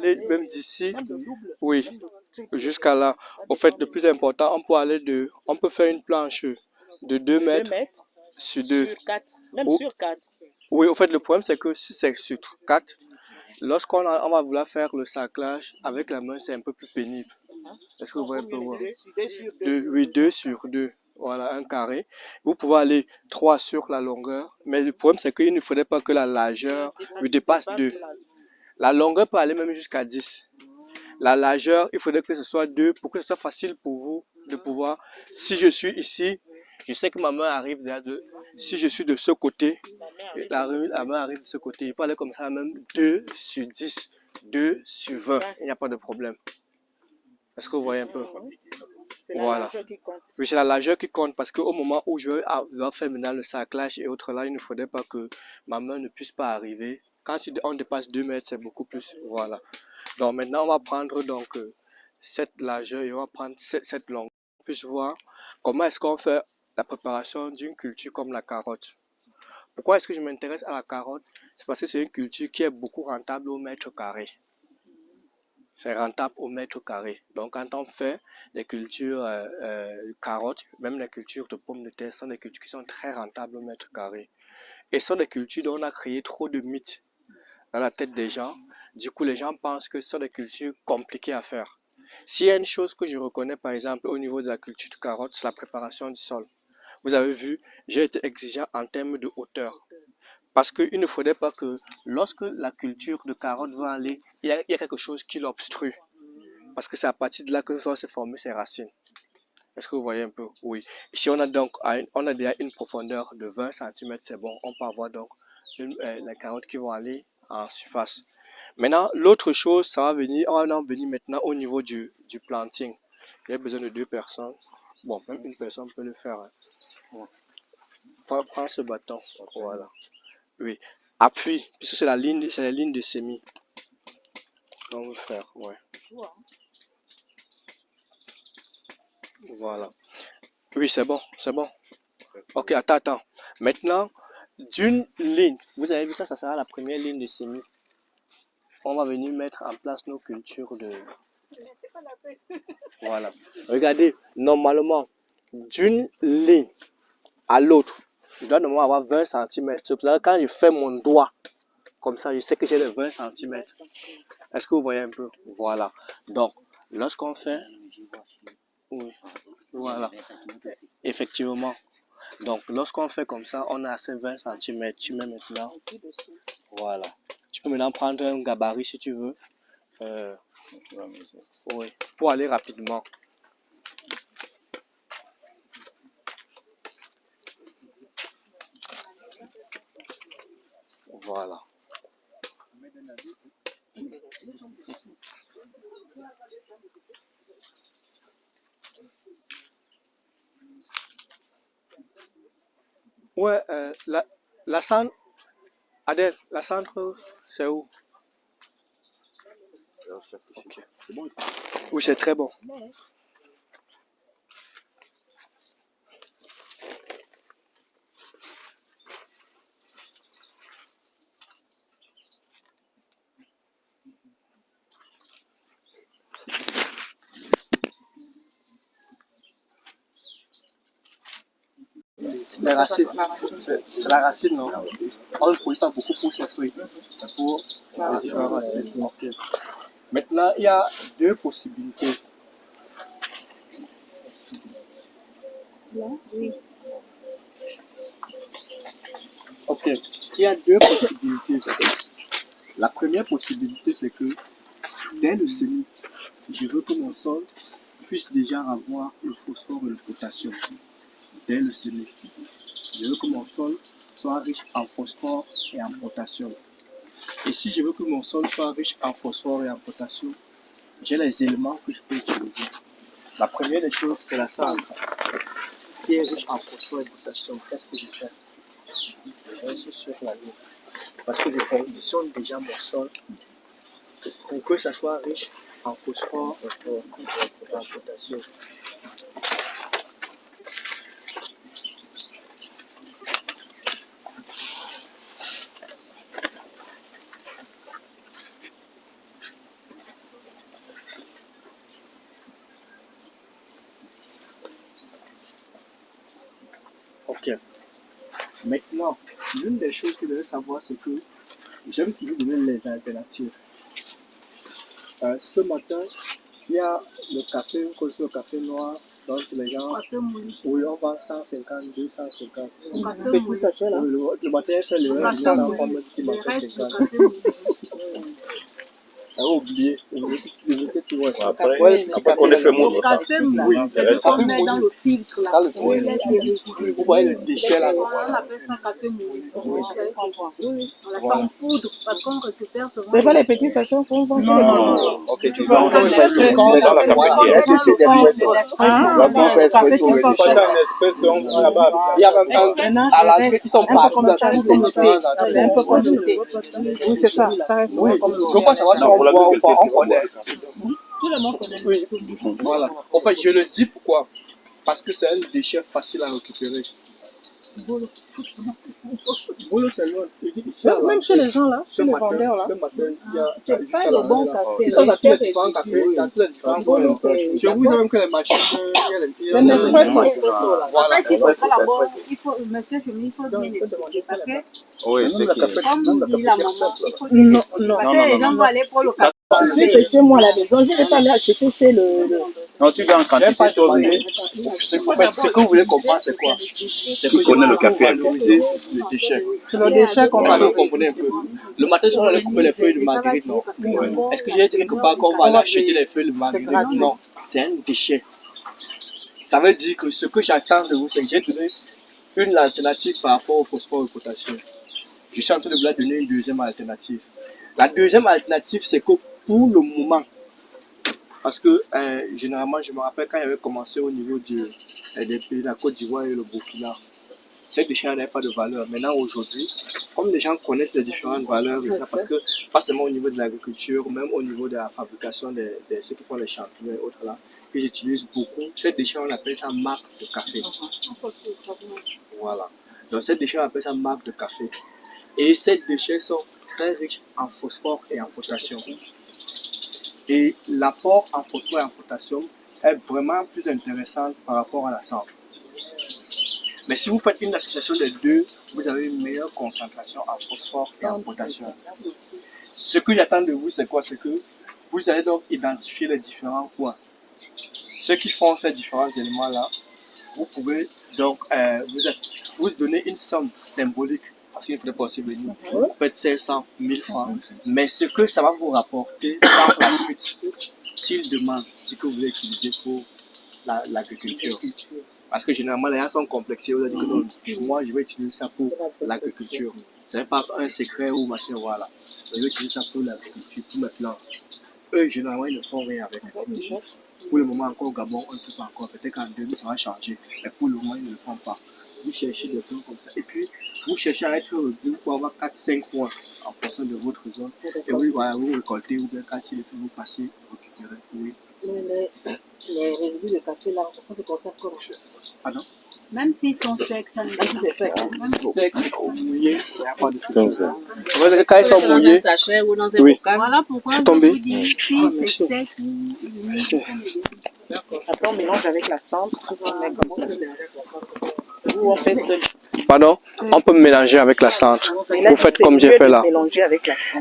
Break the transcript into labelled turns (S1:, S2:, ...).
S1: aller même d'ici, oui, jusqu'à là. Au fait, le plus important, on peut faire une planche de 2 mètres sur 2.
S2: Même sur 4.
S1: Oui, au fait, le problème, c'est que si c'est sur 4, lorsqu'on va vouloir faire le saclage avec la main, c'est un peu plus pénible. Est-ce que vous voyez un peu voir? 2 sur 2. Voilà, un carré. Vous pouvez aller 3 sur la longueur, mais le problème, c'est qu'il ne faudrait pas que la largeur lui dépasse 2. La longueur peut aller même jusqu'à 10. La largeur, il faudrait que ce soit 2 pour que ce soit facile pour vous de pouvoir. Si je suis ici, je sais que ma main arrive si je suis de ce côté, la main arrive de ce côté. Il peut aller comme ça, même 2 sur 10, 2 sur 20. Il n'y a pas de problème. Est-ce que vous voyez un peu? Voilà. Oui, c'est la largeur qui compte parce qu'au moment où je vais faire maintenant le saclage et autres là, il ne faudrait pas que ma main ne puisse pas arriver. Quand on dépasse 2 mètres, c'est beaucoup plus. Voilà. Donc maintenant, on va prendre donc cette largeur et on va prendre cette longueur. On puisse voir comment est-ce qu'on fait la préparation d'une culture comme la carotte. Pourquoi est-ce que je m'intéresse à la carotte? C'est parce que c'est une culture qui est beaucoup rentable au mètre carré. C'est rentable au mètre carré. Donc, quand on fait des cultures carottes, même les cultures de pommes de terre, sont des cultures qui sont très rentables au mètre carré. Et ce sont des cultures dont on a créé trop de mythes dans la tête des gens. Du coup, les gens pensent que ce sont des cultures compliquées à faire. S'il y a une chose que je reconnais, par exemple, au niveau de la culture de carottes, c'est la préparation du sol. Vous avez vu, j'ai été exigeant en termes de hauteur. Parce qu'il ne faudrait pas que lorsque la culture de carottes va aller, il y a quelque chose qui l'obstrue. Parce que c'est à partir de là que vont se former ses racines. Est-ce que vous voyez un peu? Oui. Ici, on a donc déjà une profondeur de 20 cm, c'est bon. On peut avoir donc les carottes qui vont aller en surface. Maintenant, l'autre chose, on va en venir maintenant au niveau du planting. Il y a besoin de 2 personnes. Bon, même une personne peut le faire. Hein. Prends ce bâton. Voilà. Oui. Appuie, puisque c'est la ligne de semis. On veut faire, ouais. Voilà. Oui, c'est bon, c'est bon. Ok, attends. Maintenant, d'une ligne, vous avez vu ça, ça sera la première ligne de semis. On va venir mettre en place nos cultures de... Voilà. Regardez, normalement, d'une ligne à l'autre, je dois normalement avoir 20 cm. C'est pour ça que quand je fais mon doigt, comme ça, je sais que j'ai les 20 cm. Est-ce que vous voyez un peu? Voilà. Donc, lorsqu'on fait... Oui, voilà. Effectivement. Donc, lorsqu'on fait comme ça, on a assez 20 cm. Tu mets maintenant... Voilà. Tu peux maintenant prendre un gabarit si tu veux. Oui, pour aller rapidement. Voilà. Ouais, la cendre, Adèle, la cendre, c'est où? Okay. Oui, c'est très bon. Les racines, c'est la racine, non? On ne produit pas beaucoup pour ces fruits, pour les différentes racines. Okay. Maintenant, il y a 2 possibilités.
S2: Oui.
S1: Ok, il y a 2 possibilités. La première possibilité, c'est que dès le semis, je veux que mon sol puisse déjà avoir le phosphore et le potassium. Dès le semis. Je veux que mon sol soit riche en phosphore et en potassium. Et si je veux que mon sol soit riche en phosphore et en potassium, j'ai les éléments que je peux utiliser. La première des choses, c'est la cendre, qui est riche en phosphore et potassium. Qu'est-ce que je fais? Je reste sur la ligne. Parce que je conditionne déjà mon sol pour que ça soit riche en phosphore et en potassium. Maintenant, l'une des choses que vous devez savoir, c'est que j'aime toujours donner les alternatives. Ce matin, il y a le café, on connaît le café noir, donc les gens, oui, on vend 150, 250. Petit sachet là. Le matin, il fait le reste, il en prend même petit matin 50. Ah, oublié, tout.
S2: Après, on est fait moudre ça.
S1: Oui,
S3: C'est ce qu'on met dans le filtre là.
S1: Vous voyez le déchet là.
S3: On appelle ça café moulu. On la fait en poudre parce qu'on récupère souvent.
S4: C'est pas les petits sachets qu'on vend chez les vendeurs.
S2: Ok, tu vas dans la cafetière.
S1: Il y a même à l'entrée qui sont partout dans toutes les différentes entrées.
S4: C'est un peu compliqué. Oui, c'est ça. Ça reste
S1: Oui,
S4: comme
S1: je crois savoir si on voit ou pas, on connaît.
S3: Tout le monde connaît.
S1: Oui, voilà. En fait, je le dis pourquoi. Parce que c'est un déchet facile à récupérer. Bolo, c'est loin.
S4: même chez les gens là,
S1: Ce
S4: chez les
S1: matin,
S4: vendeurs là.
S1: ce matin, il y a
S4: C'est pas le bon café.
S1: ils sont dans tous les différents cafés, dans tous les différents coins. Je vous dis même que les machines, il y a
S4: Le Nespresso.
S1: Voilà.
S3: Il faut, monsieur Chemin, il faut bien expliquer parce que,
S2: Oui, c'est qui.
S3: comme dit la maman, il faut bien expliquer. Parce que les gens vont aller pour le café.
S4: Si c'est chez moi à la maison, je ne vais pas aller acheter chez le...
S2: Non, tu viens en
S1: J'aime pas
S2: quantité.
S1: demander. Ce que vous voulez comprendre, c'est quoi? C'est
S2: Tu connais le café.
S1: valoriser le déchet.
S4: C'est le déchet qu'on
S1: Parce que
S4: va...
S1: vous comprenez un peu. Le matin, si on allait couper les feuilles de marguerite, non. Est-ce que j'ai dit quelque part qu'on va aller acheter les feuilles de marguerite? Non, c'est un déchet. Ça veut dire que ce que j'attends de vous, c'est que j'ai donné une alternative par rapport au phosphore et au potassium. Je suis en train de vous donner une deuxième alternative. La deuxième alternative, c'est que pour le moment, parce que généralement, je me rappelle quand il avait commencé au niveau des pays, la Côte d'Ivoire et le Burkina, ces déchets n'avaient pas de valeur. Maintenant, aujourd'hui, comme les gens connaissent les différentes valeurs, et ça, parce que pas seulement au niveau de l'agriculture, même au niveau de la fabrication de ceux qui font les champignons et autres là, que j'utilise beaucoup, ces déchets, on appelle ça marque de café. Voilà. Donc, ces déchets, on appelle ça marque de café. Et ces déchets sont très riches en phosphore et en potassium. Et l'apport en phosphore et en potassium est vraiment plus intéressant par rapport à la santé. Mais si vous faites une association des deux, vous avez une meilleure concentration en phosphore et en potassium. Ce que j'attends de vous, c'est quoi? C'est que vous allez donc identifier les différents points. Ceux qui font ces différents éléments-là, vous pouvez donc vous donner une somme symbolique. Parce qu'il ne faudrait pas aussi venir. Vous faites 500, 1000 francs. Mais ce que ça va vous rapporter par la suite, s'il demande ce que vous voulez utiliser pour l'agriculture. Parce que généralement, les gens sont complexés. Vous avez dit que non, moi, je vais utiliser ça pour l'agriculture. Vous n'avez pas un secret ou machin, voilà. Je vais utiliser ça pour l'agriculture, pour mes plantes. Eux, généralement, ils ne font rien avec. Pour le moment, encore au Gabon, on ne peut pas encore. Peut-être qu'en 2000, ça va changer. Mais pour le moment, ils ne le font pas. Vous cherchez des plans comme ça. Et puis, vous cherchez à être revenu pour avoir 4-5 points en fonction de votre zone. Et oui, voilà, vous récoltez ou bien quand il est fait, vous passez, vous récupérez. Oui.
S4: Les résidus de café là, ça se conserve comment?
S1: Pardon?
S3: Même s'ils sont secs, ça ne
S4: Même si c'est sec.
S1: Sec, mouillé, il n'y a pas de souci. Quand ils sont mouillés,
S3: sachet ou dans un
S1: oui.
S3: bocal. Voilà pourquoi je
S1: tombé.
S3: vous dis, si c'est sec,
S4: Après, on mélange avec la cendre. On met comme ça. Ou on fait seul.
S1: Pardon? On peut mélanger avec la cente.
S4: Et là,
S1: Vous faites
S4: c'est
S1: comme j'ai
S4: mieux
S1: fait
S4: de
S1: là.
S4: mélanger avec la cendre.